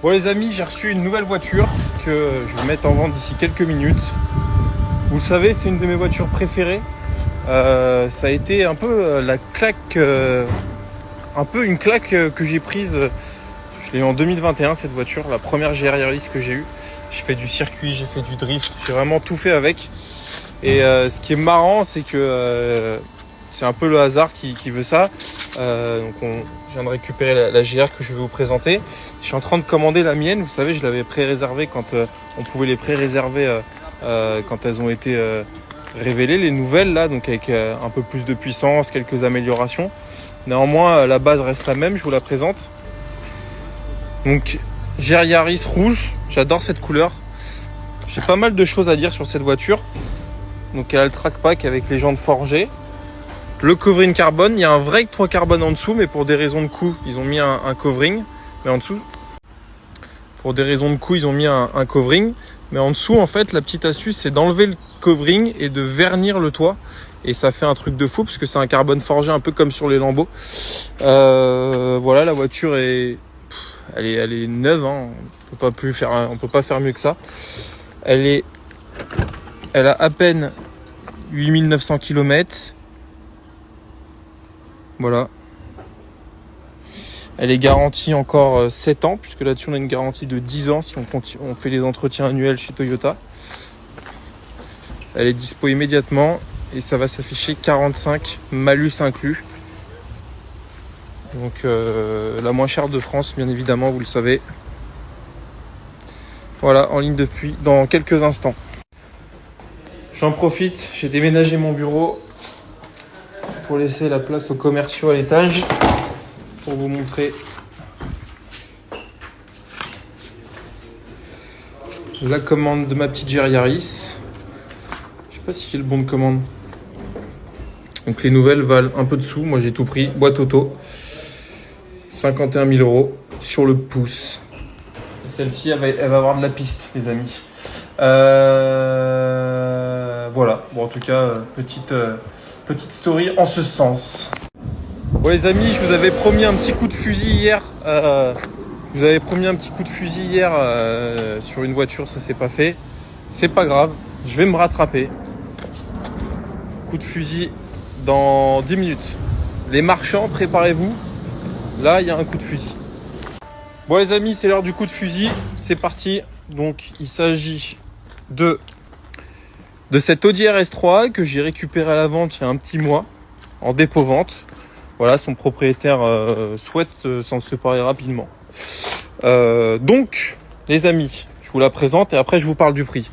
Bon les amis, j'ai reçu une nouvelle voiture que je vais mettre en vente d'ici quelques minutes. Vous le savez, c'est une de mes voitures préférées. Ça a été un peu la claque, un peu une claque que j'ai prise. Je l'ai eu en 2021 cette voiture, la première GR Yaris que j'ai eue. J'ai fait du circuit, j'ai fait du drift, j'ai vraiment tout fait avec. Et ce qui est marrant, c'est que c'est un peu le hasard qui veut ça. Je viens de récupérer la GR que je vais vous présenter. Je suis en train de commander la mienne. Vous savez, je l'avais pré-réservée quand on pouvait les pré-réserver quand elles ont été révélées, les nouvelles là, donc avec un peu plus de puissance, quelques améliorations. Néanmoins, la base reste la même. Je vous la présente. Donc, GR Yaris rouge. J'adore cette couleur. J'ai pas mal de choses à dire sur cette voiture. Donc, elle a le track pack avec les jantes forgées. Le covering carbone, il y a un vrai toit carbone en dessous, mais pour des raisons de coût, ils ont mis un covering. Mais en dessous, pour des raisons de coût, ils ont mis un covering. Mais en dessous, en fait, la petite astuce, c'est d'enlever le covering et de vernir le toit. Et ça fait un truc de fou, parce que c'est un carbone forgé, un peu comme sur les Lambo. Voilà, la voiture elle est neuve, hein. On peut pas faire mieux que ça. Elle a à peine 8900 km. Voilà. Elle est garantie encore 7 ans, puisque là-dessus on a une garantie de 10 ans si on fait les entretiens annuels chez Toyota. Elle est dispo immédiatement et ça va s'afficher 45 malus inclus. Donc la moins chère de France, bien évidemment, vous le savez. Voilà, en ligne dans quelques instants. J'en profite, j'ai déménagé mon bureau pour laisser la place aux commerciaux à l'étage, pour vous montrer la commande de ma petite GR Yaris. Je sais pas si j'ai le bon de commande. Donc les nouvelles valent un peu de sous, moi j'ai tout pris, boîte auto, 51 000 € sur le pouce. Et celle-ci, elle va avoir de la piste, les amis. Voilà, bon en tout cas, petite story en ce sens. Bon les amis, je vous avais promis un petit coup de fusil hier. Sur une voiture, ça s'est pas fait. C'est pas grave, je vais me rattraper. Coup de fusil dans 10 minutes. Les marchands, préparez-vous. Là, il y a un coup de fusil. Bon les amis, c'est l'heure du coup de fusil. C'est parti. Donc, il s'agit de cette Audi RS3 que j'ai récupéré à la vente il y a un petit mois en dépôt-vente. Voilà, son propriétaire souhaite s'en séparer rapidement. Donc, les amis, je vous la présente et après je vous parle du prix.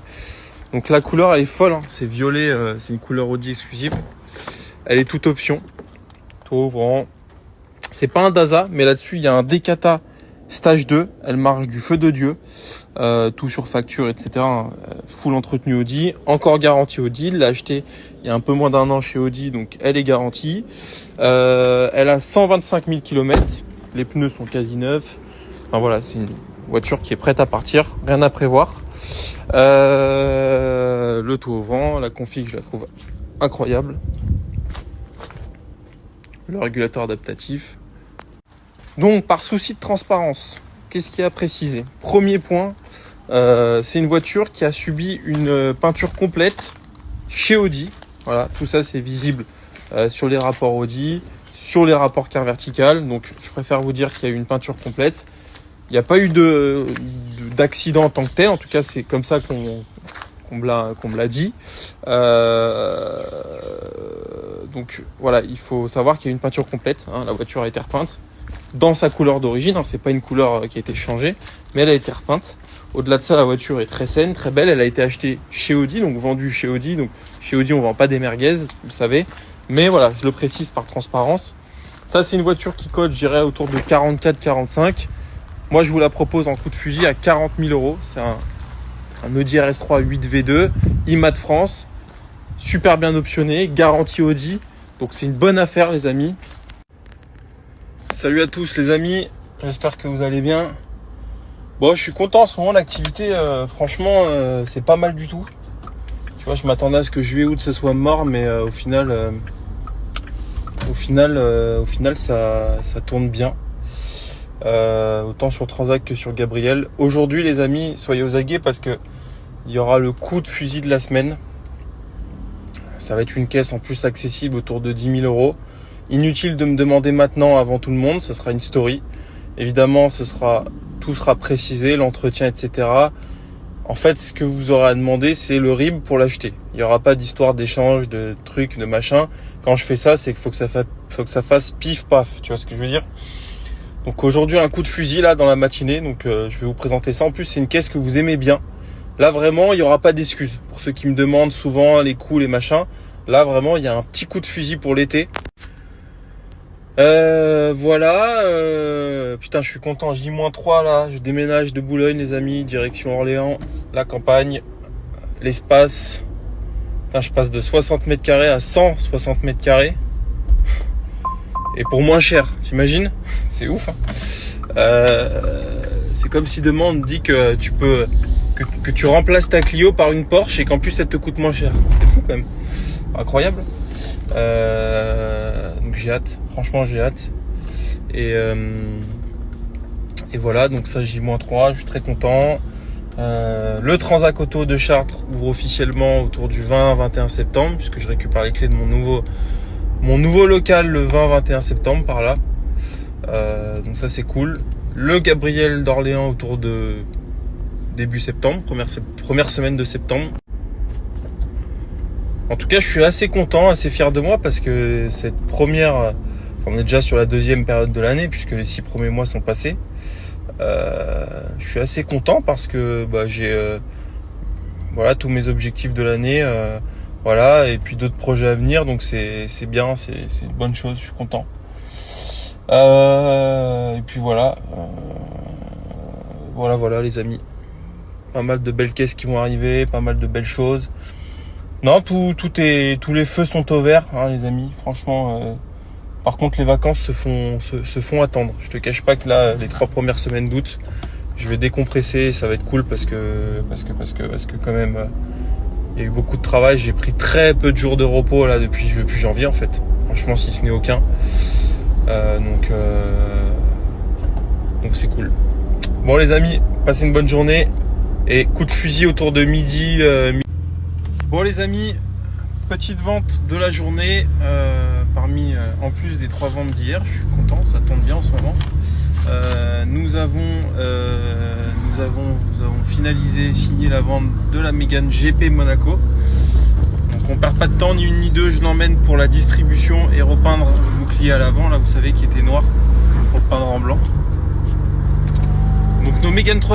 Donc la couleur, elle est folle, hein. C'est violet, c'est une couleur Audi exclusive. Elle est toute option. Toit ouvrant. C'est pas un Daza, mais là-dessus, il y a un Decata Stage 2. Elle marche du feu de Dieu. Tout sur facture, etc. Full entretenu Audi. Encore garantie Audi. Il l'a acheté il y a un peu moins d'un an chez Audi, donc elle est garantie. Elle a 125 000 km. Les pneus sont quasi neufs. Enfin voilà, c'est une voiture qui est prête à partir. Rien à prévoir. Le toit au vent, la config, je la trouve incroyable. Le régulateur adaptatif. Donc, par souci de transparence, qu'est-ce qu'il y a à préciser ? Premier point, c'est une voiture qui a subi une peinture complète chez Audi. Voilà, tout ça c'est visible sur les rapports Audi, sur les rapports carte verticale. Donc, je préfère vous dire qu'il y a eu une peinture complète. Il n'y a pas eu d'accident en tant que tel. En tout cas, c'est comme ça qu'on me l'a dit. Donc voilà, il faut savoir qu'il y a une peinture complète. Hein, la voiture a été repeinte dans sa couleur d'origine. Hein, c'est pas une couleur qui a été changée, mais elle a été repeinte. Au-delà de ça, la voiture est très saine, très belle. Elle a été achetée chez Audi, donc vendue chez Audi. Donc chez Audi, on vend pas des merguez, vous le savez. Mais voilà, je le précise par transparence. Ça, c'est une voiture qui cote, je dirais, autour de 44-45. Moi, je vous la propose en coup de fusil à 40 000 €. C'est un Audi RS3 8V2, IMA de France, super bien optionné, garantie Audi. Donc c'est une bonne affaire les amis. Salut à tous les amis, j'espère que vous allez bien. Bon, je suis content en ce moment, l'activité, franchement, c'est pas mal du tout. Tu vois, je m'attendais à ce que juillet-août ce soit mort, mais au final, ça tourne bien. autant sur Transac que sur Gabriel. Aujourd'hui les amis, soyez aux aguets parce que il y aura le coup de fusil de la semaine. Ça va être une caisse en plus accessible autour de 10 000 euros. Inutile de me demander maintenant avant tout le monde, ce sera une story. Évidemment, tout sera précisé, l'entretien, etc. En fait, ce que vous aurez à demander, c'est le RIB pour l'acheter. Il n'y aura pas d'histoire d'échange, de trucs, de machin. Quand je fais ça, c'est qu'il faut que ça fasse pif paf. Tu vois ce que je veux dire? Donc aujourd'hui, un coup de fusil là dans la matinée. Donc je vais vous présenter ça. En plus, c'est une caisse que vous aimez bien. Là vraiment, il n'y aura pas d'excuses. Pour ceux qui me demandent souvent les coups, les machins. Là vraiment, il y a un petit coup de fusil pour l'été. Voilà. Putain, je suis content. J-3 là. Je déménage de Boulogne, les amis. Direction Orléans. La campagne. L'espace. Putain, je passe de 60 mètres carrés à 160 mètres carrés. Et pour moins cher, t'imagines? C'est ouf, hein. C'est comme si demain on te dit que tu peux que tu remplaces ta Clio par une Porsche et qu'en plus elle te coûte moins cher. C'est fou quand même. Incroyable. Donc j'ai hâte. Franchement j'ai hâte. Et voilà, donc ça J-3, je suis très content. Le Transac Auto de Chartres ouvre officiellement autour du 20-21 septembre, puisque je récupère les clés de mon nouveau local le 20-21 septembre par là. Donc ça c'est cool. Le Gabriel d'Orléans autour de début septembre, première semaine de septembre. En tout cas, je suis assez content, assez fier de moi parce que cette première, on est déjà sur la deuxième période de l'année puisque les 6 premiers mois sont passés. Je suis assez content parce que j'ai voilà tous mes objectifs de l'année, voilà, et puis d'autres projets à venir, donc c'est bien, c'est une bonne chose, je suis content. Et puis voilà, voilà les amis, pas mal de belles caisses qui vont arriver, pas mal de belles choses. Non, tous les feux sont au vert, hein, les amis. Franchement, par contre, les vacances se font attendre. Je te cache pas que là, les 3 premières semaines d'août, je vais décompresser. Ça va être cool parce que quand même, il y a eu beaucoup de travail. J'ai pris très peu de jours de repos là depuis janvier en fait. Franchement, si ce n'est aucun. Donc c'est cool. Bon les amis, passez une bonne journée et coup de fusil autour de midi. Bon les amis, petite vente de la journée en plus des 3 ventes d'hier. Je suis content, ça tombe bien en ce moment. Nous avons finalisé, signé la vente de la Mégane GP Monaco. Donc on perd pas de temps, ni une ni deux. Je l'emmène pour la distribution et repeindre le bouclier à l'avant, là vous savez qui était noir, pour le peindre en blanc. Donc nos Mégane 3